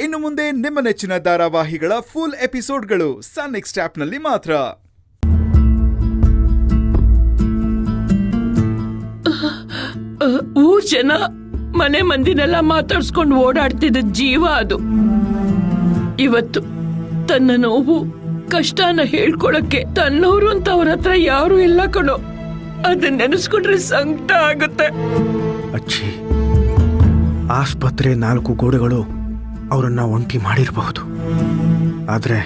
ಇನ್ನು ಮುಂದೆ ನಿಮ್ಮ ನೆಚ್ಚಿನ ಧಾರಾವಾಹಿಗಳ ಫುಲ್ ಎಪಿಸೋಡ್ಗಳು ಸನ್ ನೆಕ್ಸ್ಟ್ ಆಪ್ನಲ್ಲಿ ಮಾತ್ರ. ಊರ್ ಜನ ಮನೆ ಮಂದಿನೆಲ್ಲ ಮಾತಾಡ್ಸ್ಕೊಂಡು ಓಡಾಡ್ತಿದ್ದ ಜೀವ ಅದು. ಇವತ್ತು ತನ್ನ ನೋವು ಕಷ್ಟನ ಹೇಳ್ಕೊಳಕ್ಕೆ ತನ್ನವರು ಅಂತ ಅವ್ರ ಹತ್ರ ಯಾರು ಇಲ್ಲ ಕಣೋ. ಅದನ್ನ ನೆನೆಸ್ಕೊಂಡ್ರೆ ಸಂಕಟ ಆಗುತ್ತೆ. ಅಚ್ಚಿ, ಆಸ್ಪತ್ರೆ 4 ಗೋಡೆಗಳು ಅವರನ್ನ ಒಂಟಿ ಮಾಡಿರಬಹುದು, ಆದ್ರೆ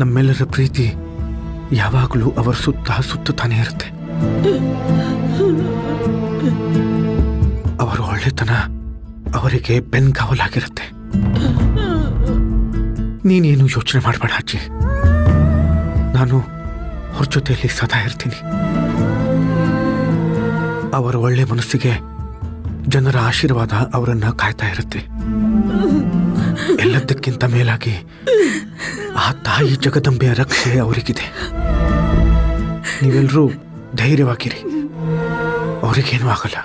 ನಮ್ಮೆಲ್ಲರ ಪ್ರೀತಿ ಯಾವಾಗಲೂ ಅವರ ಸುತ್ತಾನೆ ಇರುತ್ತೆ. ಅವರ ಒಳ್ಳೆತನ ಅವರಿಗೆ ಬೆನ್ಗಾವಲಾಗಿರುತ್ತೆ. ನೀನೇನು ಯೋಚನೆ ಮಾಡಬೇಡ ಅಜ್ಜಿ, ನಾನು ಅವ್ರ ಜೊತೆಯಲ್ಲಿ ಸದಾ ಇರ್ತೀನಿ. ಅವರ ಒಳ್ಳೆ ಮನಸ್ಸಿಗೆ ಜನರ ಆಶೀರ್ವಾದ ಅವರನ್ನ ಕಾಯ್ತಾ ಇರುತ್ತೆ. ಎಲ್ಲದಕ್ಕಿಂತ ಮೇಲಾಗಿ ಆ ತಾಯಿ ಜಗದಂಬೆಯ ರಕ್ಷೆ ಅವರಿಗಿದೆ. ನೀವೆಲ್ಲರೂ ಧೈರ್ಯವಾಗಿರಿ, ಅವರಿಗೇನು ಆಗಲ್ಲ.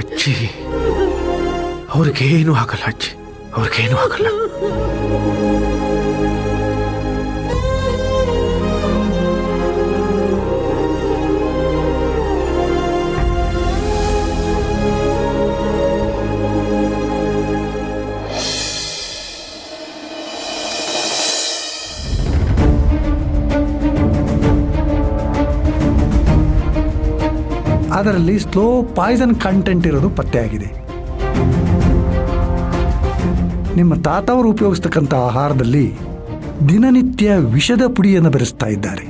ಅಜ್ಜಿ, ಅವ್ರಿಗೇನು ಆಗಲ್ಲ ಅಜ್ಜಿ, ಅವ್ರಿಗೇನು ಆಗಲ್ಲ. ಅದರಲ್ಲಿ ಸ್ಲೋ ಪಾಯ್ಸನ್ ಕಂಟೆಂಟ್ ಇರೋದು ಪತ್ತೆಯಾಗಿದೆ. ನಿಮ್ಮ ತಾತವರು ಉಪಯೋಗಿಸ್ತಕ್ಕಂಥ ಆಹಾರದಲ್ಲಿ ದಿನನಿತ್ಯ ವಿಷದ ಪುಡಿಯನ್ನು ಬೆರೆಸ್ತಾ ಇದ್ದಾರೆ.